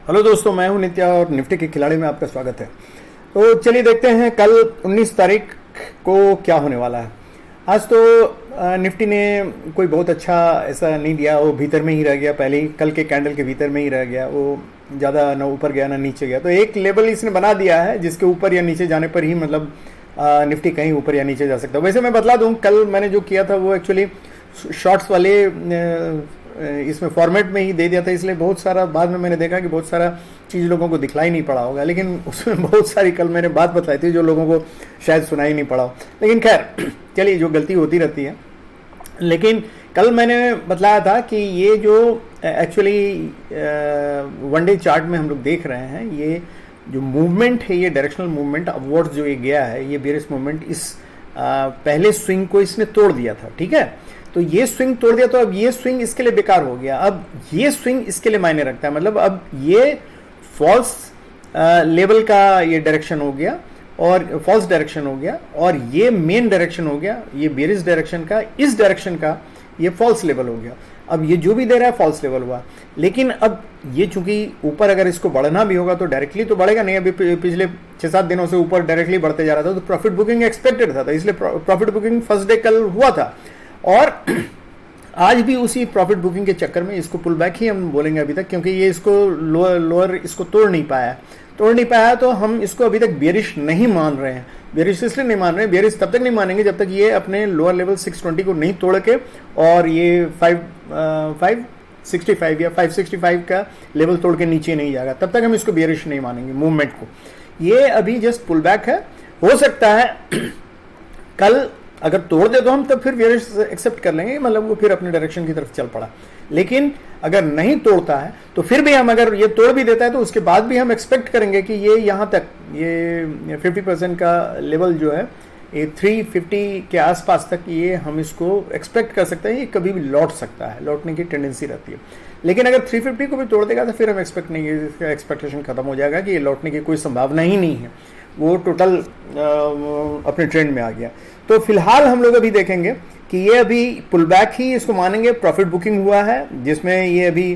Hello दोस्तों, मैं हूं नित्या और निफ्टी के खिलाड़ी में आपका स्वागत है। तो चलिए देखते हैं कल 19 तारीख को क्या होने वाला है। आज तो निफ्टी ने कोई बहुत अच्छा ऐसा नहीं दिया, वो भीतर में ही रह गया। पहले ही कल के कैंडल के भीतर में ही रह गया, वो ज़्यादा ना ऊपर गया ना नीचे गया। तो एक लेवल इसने बना दिया है जिसके ऊपर या नीचे जाने पर ही मतलब निफ्टी कहीं ऊपर या नीचे जा सकता है। वैसे मैं बतला दूं, कल मैंने जो किया था वो एक्चुअली शॉर्ट्स वाले इसमें फॉर्मेट में ही दे दिया था, इसलिए बहुत सारा बाद में मैंने देखा कि बहुत सारा चीज़ लोगों को दिखलाई नहीं पड़ा होगा, लेकिन उसमें बहुत सारी कल मैंने बात बताई थी जो लोगों को शायद सुनाई नहीं पड़ा हो। लेकिन खैर चलिए, जो गलती होती रहती है। लेकिन कल मैंने बतलाया था कि ये जो एक्चुअली वन डे चार्ट में हम लोग देख रहे हैं, ये जो मूवमेंट है, ये डायरेक्शनल मूवमेंट अपवर्ड्स जो ये गया है, ये बेरिश मूवमेंट इस पहले स्विंग को इसने तोड़ दिया था। ठीक है, तो ये स्विंग तोड़ दिया, तो अब ये स्विंग इसके लिए बेकार हो गया। अब ये स्विंग इसके लिए मायने रखता है, मतलब अब ये फॉल्स लेवल का ये डायरेक्शन हो गया और फॉल्स डायरेक्शन हो गया, और ये मेन डायरेक्शन हो गया, ये बेरिश डायरेक्शन का, इस डायरेक्शन का ये फॉल्स लेवल हो गया। अब ये जो भी दे रहा है फॉल्स लेवल हुआ। लेकिन अब ये चूंकि ऊपर अगर इसको बढ़ना भी होगा तो डायरेक्टली तो बढ़ेगा नहीं। अभी पिछले 6-7 दिनों से ऊपर डायरेक्टली बढ़ते जा रहा था, तो प्रॉफिट बुकिंग एक्सपेक्टेड था, इसलिए प्रॉफिट बुकिंग फर्स्ट डे कल हुआ था। और आज भी उसी प्रॉफिट बुकिंग के चक्कर में इसको पुल बैक ही हम बोलेंगे अभी तक, क्योंकि ये इसको लोअर इसको तोड़ नहीं पाया, तो हम इसको अभी तक बेरिश नहीं मान रहे हैं। बेरिश इसलिए नहीं मान रहे हैं, बेरिश तब तक नहीं मानेंगे जब तक ये अपने लोअर लेवल 620 को नहीं तोड़ के और ये 565 या 565 का लेवल तोड़ के नीचे नहीं जाएगा, तब तक हम इसको बेरिश नहीं मानेंगे मूवमेंट को। ये अभी जस्ट पुल बैक है। हो सकता है कल अगर तोड़ दे तो हम तब फिर बेरिश एक्सेप्ट कर लेंगे, मतलब वो फिर अपने डायरेक्शन की तरफ चल पड़ा। लेकिन अगर नहीं तोड़ता है तो फिर भी हम, अगर ये तोड़ भी देता है तो उसके बाद भी हम एक्सपेक्ट करेंगे कि ये यहाँ तक, ये 50% का लेवल जो है, ये 350 के आसपास तक ये हम इसको एक्सपेक्ट कर सकते हैं। ये कभी भी लौट सकता है, लौटने की टेंडेंसी रहती है। लेकिन अगर 350 को भी तोड़ देगा तो फिर हम एक्सपेक्ट नहीं, इसका एक्सपेक्टेशन खत्म हो जाएगा कि ये लौटने की कोई संभावना ही नहीं है, वो टोटल अपने ट्रेंड में आ गया। तो फिलहाल हम लोग अभी देखेंगे कि ये अभी पुल बैक ही इसको मानेंगे। प्रॉफिट बुकिंग हुआ है जिसमें ये अभी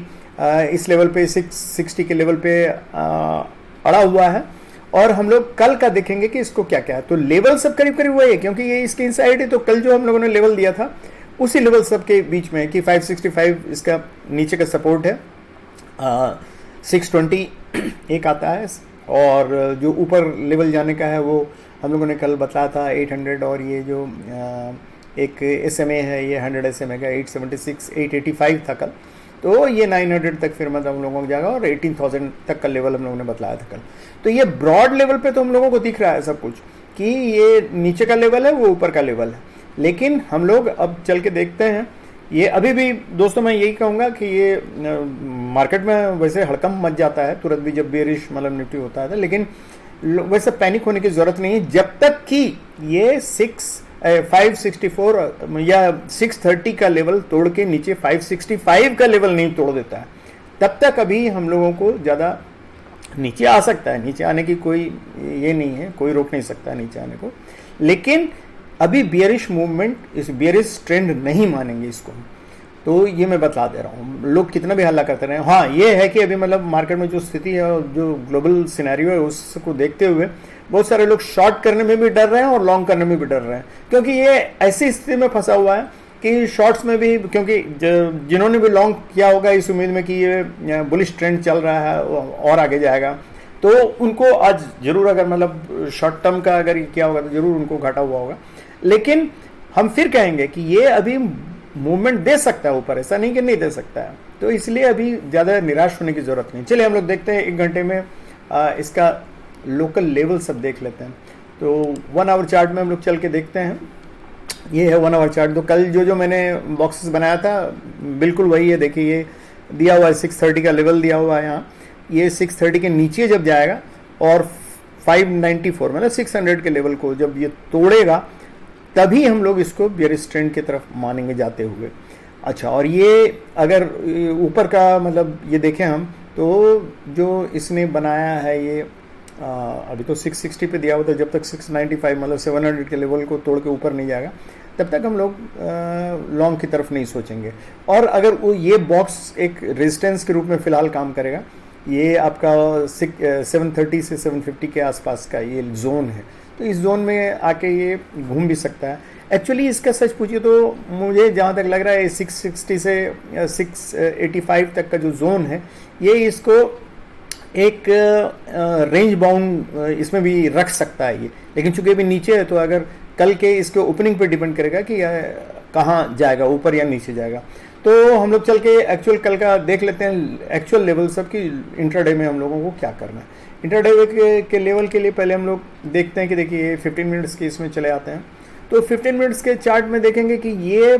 इस लेवल पे 660 के लेवल पे अड़ा हुआ है, और हम लोग कल का देखेंगे कि इसको क्या क्या है। तो लेवल सब करीब करीब वही है, क्योंकि ये इसके इनसाइड है। तो कल जो हम लोगों ने लेवल दिया था उसी लेवल सब के बीच में कि 565 इसका नीचे का सपोर्ट है, 620 एक आता है, और जो ऊपर लेवल जाने का है वो हम लोगों ने कल बताया था 800, और ये जो एक SMA है, ये 100 SMA का 876 885 था कल। तो ये 900 तक फिर मतलब हम लोगों को जाएगा, और 18,000 तक का लेवल हम लोगों ने बताया था कल। तो ये ब्रॉड लेवल पे तो हम लोगों को दिख रहा है सब कुछ कि ये नीचे का लेवल है, वो ऊपर का लेवल है। लेकिन हम लोग अब चल के देखते हैं। ये अभी भी दोस्तों मैं यही कहूँगा कि ये मार्केट में वैसे हड़कंप मच जाता है तुरंत भी जब बेरिश मतलब निफ्टी होता है, लेकिन वैसे पैनिक होने की जरूरत नहीं है। जब तक कि ये 564 या 630 का लेवल तोड़ के नीचे 565 का लेवल नहीं तोड़ देता है, तब तक अभी हम लोगों को ज़्यादा नीचे आ सकता है। नीचे आने की कोई ये नहीं है, कोई रोक नहीं सकता है नीचे आने को। लेकिन अभी बेरिश मूवमेंट, इस बेरिश ट्रेंड नहीं मानेंगे इसको। तो ये मैं बता दे रहा हूँ, लोग कितना भी हल्ला करते रहे। हाँ, ये है कि अभी मतलब मार्केट में जो स्थिति है और जो ग्लोबल सिनेरियो है उसको देखते हुए बहुत सारे लोग शॉर्ट करने में भी डर रहे हैं और लॉन्ग करने में भी डर रहे हैं, क्योंकि ये ऐसी स्थिति में फंसा हुआ है कि शॉर्ट्स में भी, क्योंकि जिन्होंने भी लॉन्ग किया होगा इस उम्मीद में कि ये बुलिश ट्रेंड चल रहा है और आगे जाएगा, तो उनको आज जरूर, अगर मतलब शॉर्ट टर्म का अगर किया होगा तो जरूर उनको घाटा हुआ होगा। लेकिन हम फिर कहेंगे कि ये अभी मूवमेंट दे सकता है ऊपर, ऐसा नहीं कि नहीं दे सकता है। तो इसलिए अभी ज़्यादा निराश होने की ज़रूरत नहीं। चलिए हम लोग देखते हैं 1 घंटे में इसका लोकल लेवल सब देख लेते हैं। तो 1 आवर चार्ट में हम लोग चल के देखते हैं। ये है 1 आवर चार्ट। तो कल जो मैंने बॉक्सेस बनाया था बिल्कुल वही है। देखिए ये दिया हुआ है 630 का लेवल दिया हुआ है यहाँ। ये 630 के नीचे जब जाएगा और 594 मतलब 600 के लेवल को जब ये तोड़ेगा, तभी हम लोग इसको बेरिश ट्रेंड की तरफ मानेंगे जाते हुए। अच्छा, और ये अगर ऊपर का मतलब ये देखें हम, तो जो इसने बनाया है ये अभी तो 660 पे दिया हुआ था। जब तक 695 मतलब 700 के लेवल को तोड़ के ऊपर नहीं जाएगा तब तक हम लोग लॉन्ग की तरफ नहीं सोचेंगे। और अगर वो ये बॉक्स एक रेजिस्टेंस के रूप में फ़िलहाल काम करेगा, ये आपका 730 से 750 के आसपास का ये जोन है, तो इस जोन में आके ये घूम भी सकता है। एक्चुअली इसका सच पूछिए तो मुझे जहाँ तक लग रहा है 660 से 685 तक का जो जोन है, ये इसको एक रेंज बाउंड इसमें भी रख सकता है ये, लेकिन चूंकि अभी नीचे है तो अगर कल के इसके ओपनिंग पे डिपेंड करेगा कि कहाँ जाएगा, ऊपर या नीचे जाएगा। तो हम लोग चल के एक्चुअल कल का देख लेते हैं एक्चुअल लेवल सब की इंट्राडे में हम लोगों को क्या करना है। इंट्राडे के लेवल के लिए पहले हम लोग देखते हैं कि देखिए 15 मिनट्स के इसमें चले आते हैं। तो 15 मिनट्स के चार्ट में देखेंगे कि ये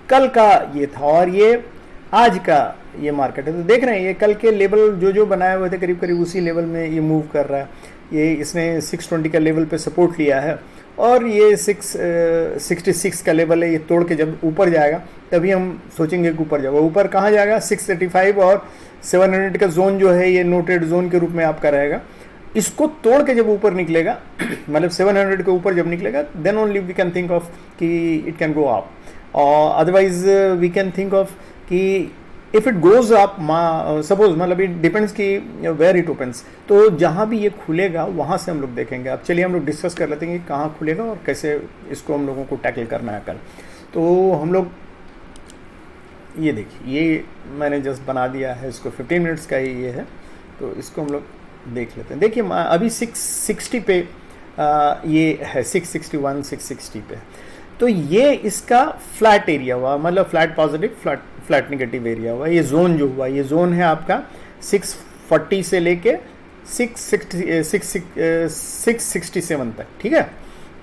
कल का ये था और ये आज का ये मार्केट है। तो देख रहे हैं ये कल के लेवल जो बनाए हुए थे करीब करीब उसी लेवल में ये मूव कर रहा है। ये इसने 620 का लेवल पे सपोर्ट लिया है और ये 666 का लेवल है। ये तोड़ के जब ऊपर जाएगा तभी हम सोचेंगे कि ऊपर जाएगा। ऊपर कहाँ जाएगा? 635 और 700 का जोन जो है ये नोटेड जोन के रूप में आपका रहेगा। इसको तोड़ के जब ऊपर निकलेगा मतलब 700 के ऊपर जब निकलेगा then only we can think of कि इट कैन गो अप, और otherwise we can think of कि if it goes up suppose, मतलब इट डिपेंड्स कि वेयर इट ओपन्स, तो जहाँ भी ये खुलेगा वहाँ से हम लोग देखेंगे। अब चलिए हम लोग डिस्कस कर लेते हैं कि कहाँ खुलेगा और कैसे इसको हम लोगों को टैकल करना है कल। तो हम लोग ये देखिए, ये मैंने जस्ट बना दिया है इसको, 15 मिनट्स का ही ये है, तो इसको हम लोग देख लेते हैं। देखिए अभी 660 पे ये है, 661 660 पे, तो ये इसका फ्लैट एरिया हुआ, मतलब flat positive flat negative area हुआ। ये जोन जो हुआ, ये जोन है आपका 640 से लेके 667 तक, ठीक है।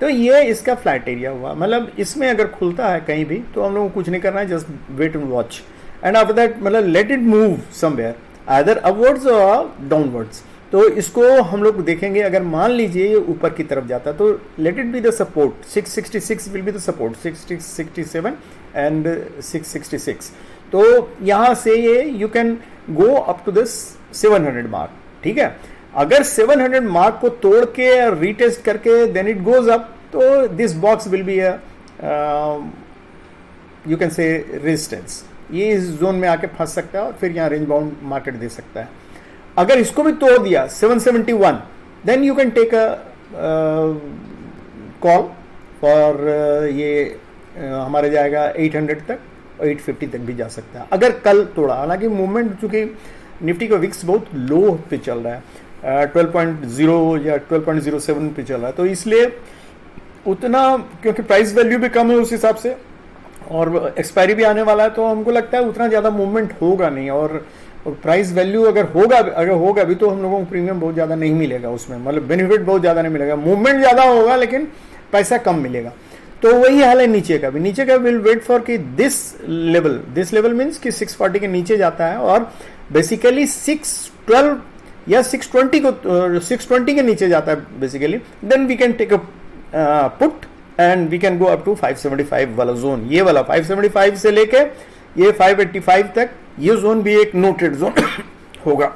तो ये इसका फ्लैट एरिया हुआ, मतलब इसमें अगर खुलता है कहीं भी तो हम लोगों को कुछ नहीं करना है, just wait and watch and after that मतलब let it move somewhere either upwards और डाउनवर्ड्स। तो इसको हम लोग देखेंगे, अगर मान लीजिए ये ऊपर की तरफ जाता है तो let it be the support, 666 will be the support, 667 and 666। तो यहाँ से ये you can go up to this 700 mark, ठीक है। अगर 700 मार्क को तोड़ के रीटेस्ट करके देन इट गोज अप, तो this box will be you can say resistance, ये इस जोन में आके फंस सकता है और फिर यहाँ रेंज बाउंड मार्केट दे सकता है। अगर इसको भी तोड़ दिया 771, then you can take a call for ये हमारे जाएगा 800 तक, 850 तक भी जा सकता है अगर कल तोड़ा। हालांकि मूवमेंट चूंकि निफ्टी का विक्स बहुत लो पे चल रहा है, 12.0 या 12.07 पे चल रहा है, तो इसलिए उतना, क्योंकि प्राइस वैल्यू भी कम है उस हिसाब से और एक्सपायरी भी आने वाला है, तो हमको लगता है उतना ज़्यादा मूवमेंट होगा नहीं। और प्राइस वैल्यू अगर होगा भी तो हम लोगों को प्रीमियम बहुत ज़्यादा नहीं मिलेगा उसमें, मतलब बेनिफिट बहुत ज़्यादा नहीं मिलेगा। मूवमेंट ज़्यादा होगा लेकिन पैसा कम मिलेगा। तो वही हाल है नीचे का भी। नीचे का विल वेट फॉर कि दिस लेवल मीन्स कि 640 के नीचे जाता है और बेसिकली 612 या 620 के नीचे जाता है basically, then we can take a put and we can go up to 575 वाला जोन। ये वाला 575 से लेके ये 585 तक, ये जोन भी एक नोटेड जोन होगा,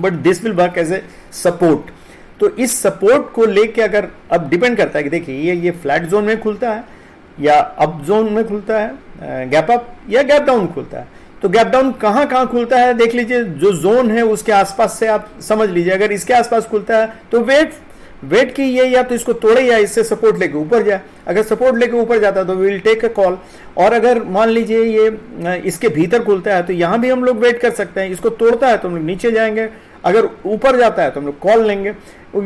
but this will work as a support. तो इस सपोर्ट को लेके अगर, अब डिपेंड करता है कि देखिए ये फ्लैट जोन में खुलता है या अप जोन में खुलता है, गैप अप या गैप डाउन खुलता है। तो गैप डाउन कहाँ खुलता है देख लीजिए, जो जोन है उसके आसपास से आप समझ लीजिए। अगर इसके आसपास खुलता है तो वेट की ये या तो इसको तोड़े या इससे सपोर्ट लेके ऊपर जाए। अगर सपोर्ट लेके ऊपर जाता है तो we will take a call. और अगर मान लीजिए ये इसके भीतर खुलता है तो यहाँ भी हम लोग वेट कर सकते हैं। इसको तोड़ता है तो हम लोग नीचे जाएंगे, अगर ऊपर जाता है तो हम लोग कॉल लेंगे।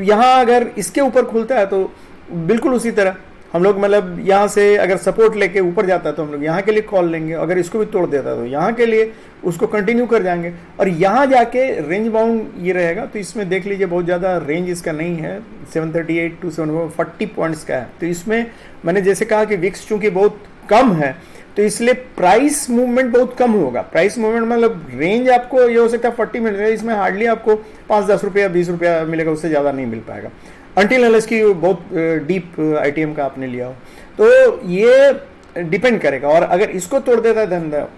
यहाँ अगर इसके ऊपर खुलता है तो बिल्कुल उसी तरह हम लोग, मतलब यहाँ से अगर सपोर्ट लेके ऊपर जाता है तो हम लोग यहाँ के लिए कॉल लेंगे। अगर इसको भी तोड़ देता है तो यहाँ के लिए उसको कंटिन्यू कर जाएंगे और यहाँ जाके रेंज बाउंड ये रहेगा। तो इसमें देख लीजिए बहुत ज़्यादा रेंज इसका नहीं है, 738 टू 740 पॉइंट्स का है। तो इसमें मैंने जैसे कहा कि विक्स चूंकि बहुत कम है तो इसलिए प्राइस मूवमेंट बहुत कम होगा। प्राइस मूवमेंट मतलब रेंज आपको ये हो सकता है 40 मिल रहा है, इसमें हार्डली आपको 5-10 रुपया 20 रुपया मिलेगा, उससे ज़्यादा नहीं मिल पाएगा अंटिल अनलेस की बहुत डीप आईटीएम का आपने लिया हो। तो ये डिपेंड करेगा। और अगर इसको तोड़ देता है then the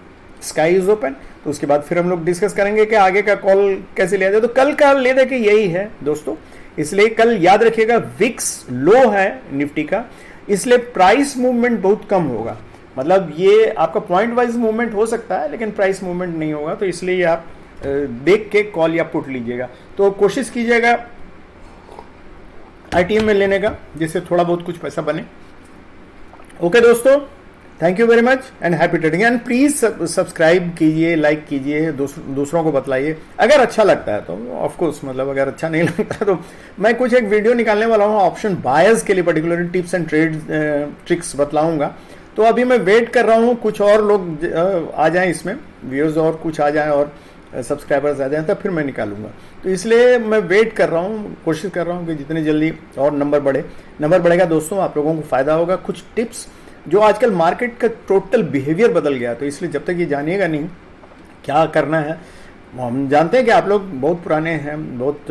sky is open. तो उसके बाद फिर हम लोग डिस्कस करेंगे कि आगे का कॉल कैसे लिया जाए। तो कल का ले दे के यही है दोस्तों, इसलिए कल याद रखिएगा विक्स लो है निफ्टी का, इसलिए प्राइस मूवमेंट बहुत कम होगा। मतलब ये आपका पॉइंट वाइज मूवमेंट हो सकता है लेकिन प्राइस मूवमेंट नहीं होगा। तो इसलिए आप देख के कॉल या पुट लीजिएगा। तो कोशिश कीजिएगा ITM में लेने का, जिससे थोड़ा बहुत कुछ पैसा बने। ओके दोस्तों, thank you very much and happy trading. And please subscribe कीजिए, लाइक कीजिए, दूसरों को बताइए अगर अच्छा लगता है तो। ऑफ कोर्स मतलब अगर अच्छा नहीं लगता है तो मैं कुछ एक वीडियो निकालने वाला हूँ ऑप्शन बायर्स के लिए, particularly tips and trade tricks बतलाऊंगा। तो अभी मैं वेट कर रहा हूँ कुछ और लोग आ जाएं इसमें, व्यूअर्स और कुछ आ जाएं और सब्सक्राइबर्स आ जाएं, तब फिर मैं निकालूंगा। तो इसलिए मैं वेट कर रहा हूँ, कोशिश कर रहा हूँ कि जितनी जल्दी और नंबर बढ़ेगा दोस्तों, आप लोगों को फ़ायदा होगा। कुछ टिप्स जो आजकल मार्केट का टोटल बिहेवियर बदल गया, तो इसलिए जब तक ये जानिएगा नहीं क्या करना है। हम जानते हैं कि आप लोग बहुत पुराने हैं, बहुत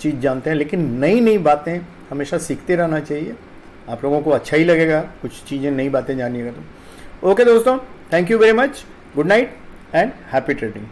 चीज़ जानते हैं, लेकिन नई नई बातें हमेशा सीखते रहना चाहिए। आप लोगों को अच्छा ही लगेगा कुछ चीज़ें, नई बातें जानिएगा तो। ओके दोस्तों, thank you very much, good night and happy trading.